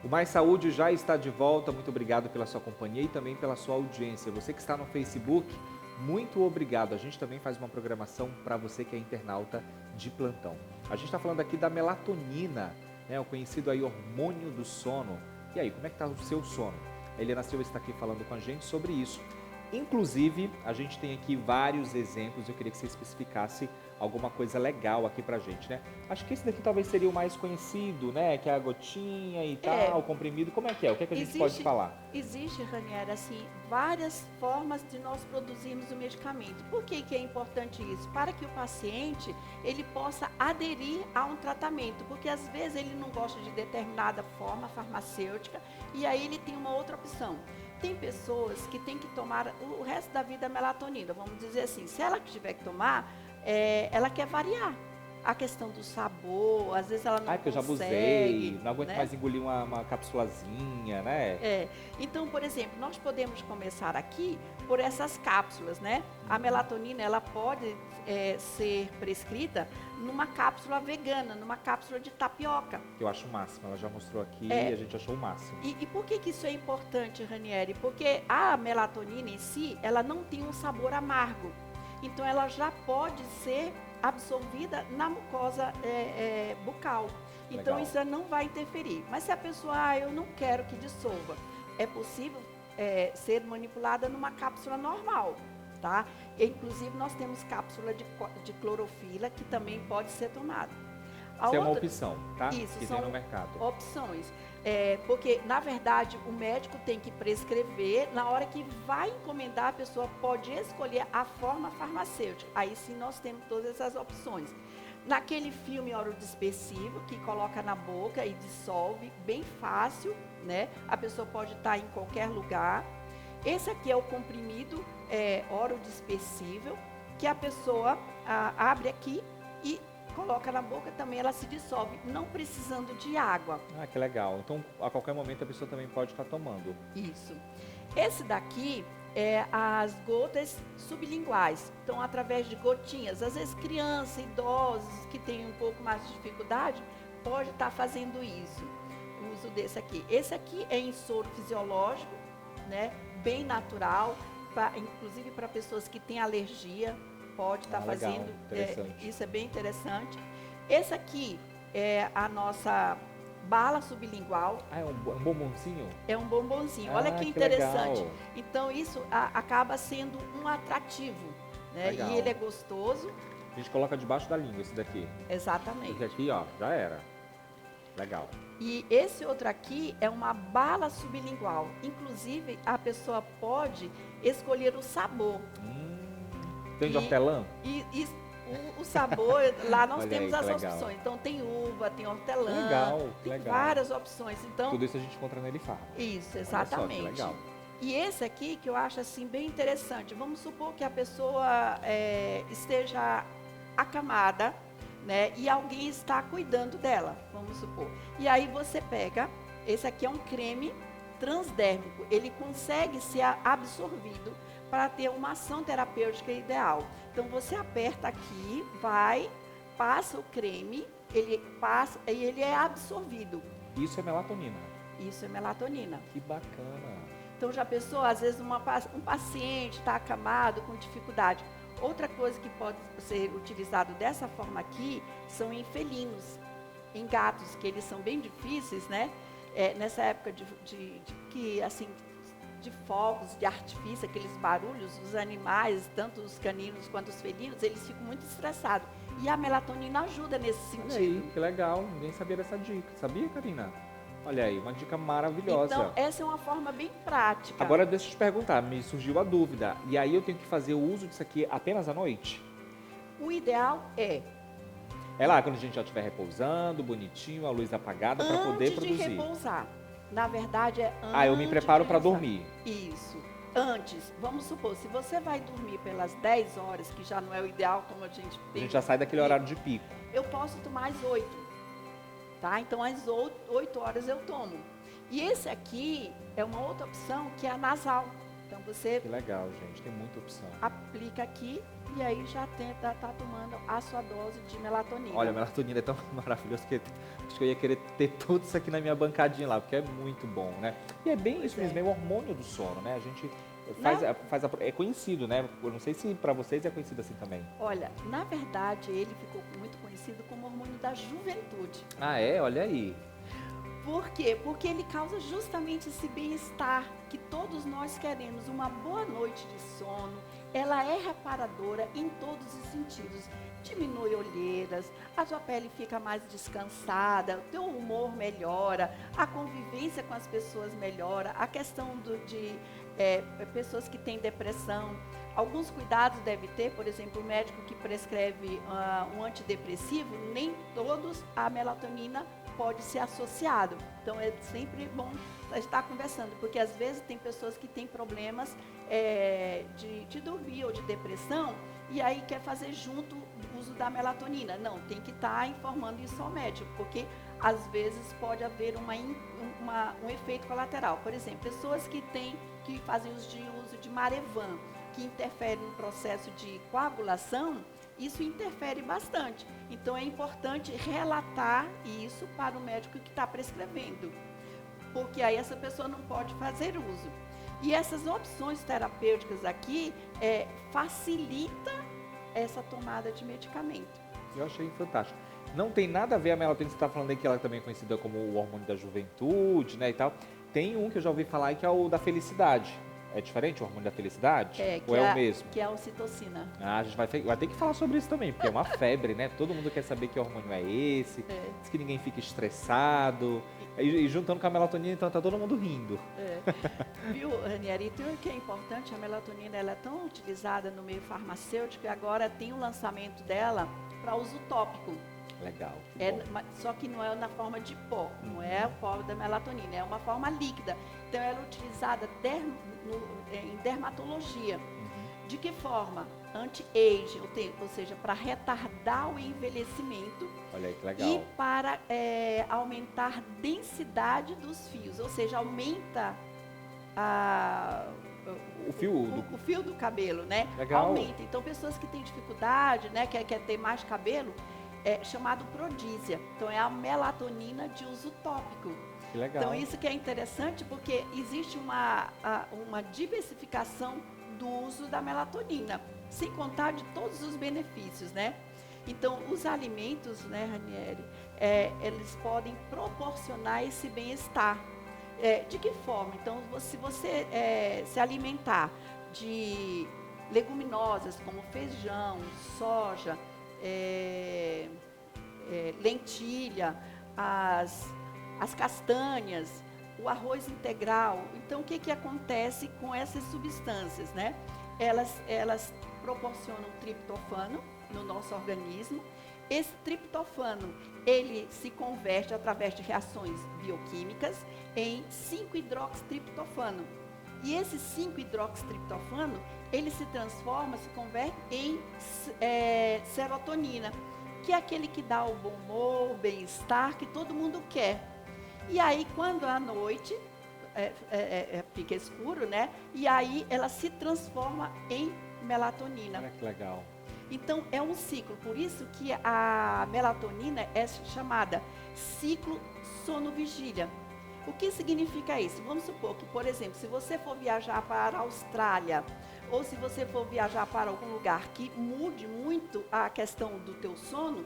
O Mais Saúde já está de volta. Muito obrigado pela sua companhia e também pela sua audiência. Você que está no Facebook, muito obrigado. A gente também faz uma programação para você que é internauta de plantão. A gente está falando aqui da melatonina, né, o conhecido aí hormônio do sono. E aí, como é que está o seu sono? A Eliana Silva está aqui falando com a gente sobre isso. Inclusive, a gente tem aqui vários exemplos, eu queria que você especificasse alguma coisa legal aqui pra gente, né? Acho que esse daqui talvez seria o mais conhecido, né? Que é a gotinha e tal, o comprimido. Como é que é? O que é que a gente pode falar? Existe, Ranieri, assim, várias formas de nós produzirmos o medicamento. Por que que é importante isso? Para que o paciente, ele possa aderir a um tratamento, porque às vezes ele não gosta de determinada forma farmacêutica e aí ele tem uma outra opção. Tem pessoas que têm que tomar o resto da vida melatonina, vamos dizer assim, se ela tiver que tomar, ela quer variar. A questão do sabor, às vezes ela não Porque eu já consegue, abusei, não aguento né? mais engolir uma capsulazinha, né? Então, por exemplo, nós podemos começar aqui por essas cápsulas, né? A melatonina, ela pode ser prescrita numa cápsula vegana, numa cápsula de tapioca. Eu acho o máximo, ela já mostrou aqui e a gente achou o máximo. E por que que isso é importante, Ranieri? Porque a melatonina em si, ela não tem um sabor amargo. Então, ela já pode ser absorvida na mucosa bucal. Então, Legal. isso não vai interferir. Mas se a pessoa, eu não quero que dissolva, é possível ser manipulada numa cápsula normal, tá? E, inclusive, nós temos cápsula de clorofila que também pode ser tomada. Isso é uma opção, tá? Isso, que são tem no mercado. opções. Porque, na verdade, o médico tem que prescrever, na hora que vai encomendar, a pessoa pode escolher a forma farmacêutica. Aí sim nós temos todas essas opções. Naquele filme orodispersivo, que coloca na boca e dissolve, bem fácil, né? A pessoa pode estar em qualquer lugar. Esse aqui é o comprimido orodispersível, que a pessoa abre aqui e coloca na boca também, ela se dissolve, não precisando de água. Ah, que legal. Então, a qualquer momento a pessoa também pode estar tomando. Isso. Esse daqui é as gotas sublinguais. Então, através de gotinhas. Às vezes, crianças, idosos que têm um pouco mais de dificuldade, pode estar fazendo isso. O uso desse aqui. Esse aqui é em soro fisiológico, né? Bem natural, inclusive para pessoas que têm alergia. Pode estar fazendo, isso é bem interessante. Esse aqui é a nossa bala sublingual. É um bombonzinho? É um bombonzinho, olha que interessante. Legal. Então isso acaba sendo um atrativo, né? E ele é gostoso. A gente coloca debaixo da língua esse daqui. Exatamente. Esse aqui, ó, já era. Legal. E esse outro aqui é uma bala sublingual. Inclusive, a pessoa pode escolher o sabor. Tem de hortelã? E o sabor, lá nós temos as legal. opções. Então tem uva, tem hortelã, tem várias opções. Então, tudo isso a gente encontra na Elifarma. Isso, exatamente. Olha só, que legal. E esse aqui que eu acho assim bem interessante. Vamos supor que a pessoa esteja acamada, né? E alguém está cuidando dela, vamos supor. E aí você pega, esse aqui é um creme transdérmico. Ele consegue ser absorvido para ter uma ação terapêutica ideal. Então, você aperta aqui, passa o creme, ele passa e ele é absorvido. Isso é melatonina? Isso é melatonina. Que bacana. Então, já pensou, às vezes um paciente está acamado, com dificuldade. Outra coisa que pode ser utilizado dessa forma aqui, são em felinos, em gatos, que eles são bem difíceis, né? Nessa época de fogos, de artifício, aqueles barulhos, os animais, tanto os caninos quanto os felinos, eles ficam muito estressados. E a melatonina ajuda nesse sentido. Olha aí, que legal. Ninguém sabia dessa dica. Sabia, Karina? Olha aí, uma dica maravilhosa. Então, essa é uma forma bem prática. Agora, deixa eu te perguntar, me surgiu a dúvida. E aí eu tenho que fazer o uso disso aqui apenas à noite? O ideal é lá, quando a gente já estiver repousando, bonitinho, a luz apagada, para poder produzir. Antes de repousar. Na verdade, é antes. Eu me preparo para dormir. Isso. Antes, vamos supor, se você vai dormir pelas 10 horas, que já não é o ideal, como a gente pensa. A gente já sai daquele horário de pico. Eu posso tomar às 8. Tá? Então, às 8 horas eu tomo. E esse aqui é uma outra opção, que é a nasal. Então, você Que legal, gente. Tem muita opção. aplica aqui e aí já tá tomando a sua dose de melatonina. Olha, a melatonina é tão maravilhosa que acho que eu ia querer ter tudo isso aqui na minha bancadinha lá, porque é muito bom, né? E é bem isso mesmo, é o hormônio do sono, né? A gente é conhecido, né? Eu não sei se para vocês é conhecido assim também. Olha, na verdade, ele ficou muito conhecido como hormônio da juventude. Ah, é? Olha aí. Por quê? Porque ele causa justamente esse bem-estar que todos nós queremos, uma boa noite de sono. Ela é reparadora em todos os sentidos. Diminui olheiras, a tua pele fica mais descansada, o teu humor melhora, a convivência com as pessoas melhora, a questão de pessoas que têm depressão. Alguns cuidados deve ter, por exemplo, o médico que prescreve um antidepressivo, nem todos a melatonina pode ser associado. Então é sempre bom estar conversando, porque às vezes tem pessoas que têm problemas de dormir ou de depressão e aí quer fazer junto o uso da melatonina. Não, tem que estar informando isso ao médico, porque às vezes pode haver um efeito colateral. Por exemplo, pessoas que fazem uso de Marevan, que interfere no processo de coagulação, isso interfere bastante. Então é importante relatar isso para o médico que está prescrevendo, porque aí essa pessoa não pode fazer uso. E essas opções terapêuticas aqui facilita essa tomada de medicamento. Eu achei fantástico. Não tem nada a ver a melatonina, você está falando aí que ela também é conhecida como o hormônio da juventude, né, e tal. Tem um que eu já ouvi falar que é o da felicidade. É diferente o hormônio da felicidade? Ou é o mesmo? Que é a ocitocina. Ah, a gente vai ter que falar sobre isso também, porque é uma febre, né? Todo mundo quer saber que hormônio é esse, diz que ninguém fica estressado. E juntando com a melatonina, então tá todo mundo rindo. Viu, Ranieri? E o que é importante, a melatonina ela é tão utilizada no meio farmacêutico e agora tem o lançamento dela para uso tópico. Legal. Só que não é na forma de pó, não é o pó da melatonina, é uma forma líquida. Então ela é utilizada em dermatologia. De que forma? Anti-aging, ou seja, para retardar o envelhecimento. Olha aí que legal. E para aumentar a densidade dos fios, ou seja, aumenta o fio do cabelo, né? Legal. Aumenta. Então, pessoas que têm dificuldade, né, quer ter mais cabelo, é chamado prodísia. Então, é a melatonina de uso tópico. Que legal. Então, isso que é interessante, porque existe uma diversificação do uso da melatonina, sem contar de todos os benefícios, né? Então, os alimentos, né, Ranieri, eles podem proporcionar esse bem-estar. De que forma? Então, se você se alimentar de leguminosas, como feijão, soja, lentilha, as castanhas, o arroz integral. Então, o que acontece com essas substâncias, né? Elas proporcionam triptofano no nosso organismo. Esse triptofano, ele se converte através de reações bioquímicas em 5-hidroxitriptofano. E esse 5-hidroxitriptofano, ele se converte em serotonina, que é aquele que dá o bom humor, o bem-estar que todo mundo quer. E aí, quando à noite fica escuro, né? E aí ela se transforma em melatonina. Olha que legal. Então, é um ciclo. Por isso que a melatonina é chamada ciclo sono-vigília. O que significa isso? Vamos supor que, por exemplo, se você for viajar para a Austrália, ou se você for viajar para algum lugar que mude muito a questão do teu sono,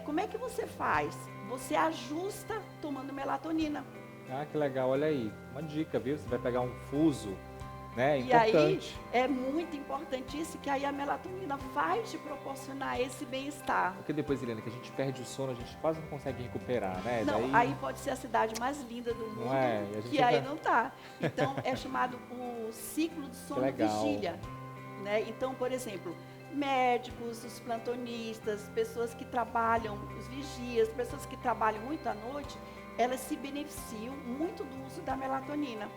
como é que você faz? Você ajusta tomando melatonina. Ah, que legal, olha aí. Uma dica, viu? Você vai pegar um fuso, né? E Importante. aí, é muito importante isso, que aí a melatonina vai te proporcionar esse bem-estar. Porque depois, Helena, que a gente perde o sono, a gente quase não consegue recuperar, né? Não, aí pode ser a cidade mais linda do mundo, que aí não tá. Então, é chamado o ciclo de sono-vigília. Né? Então, por exemplo, médicos, os plantonistas, pessoas que trabalham, os vigias, pessoas que trabalham muito à noite, elas se beneficiam muito do uso da melatonina.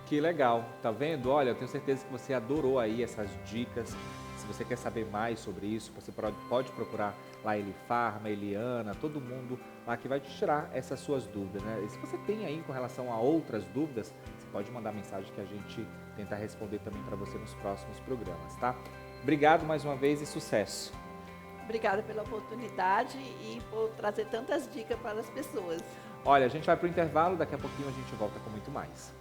Que legal, tá vendo? Olha, eu tenho certeza que você adorou aí essas dicas. Se você quer saber mais sobre isso, você pode procurar lá Elifarma, Eliana, todo mundo lá que vai te tirar essas suas dúvidas, né? E se você tem aí com relação a outras dúvidas, você pode mandar mensagem que a gente tenta responder também para você nos próximos programas, tá? Obrigado mais uma vez e sucesso. Obrigada pela oportunidade e por trazer tantas dicas para as pessoas. Olha, a gente vai para o intervalo, daqui a pouquinho a gente volta com muito mais.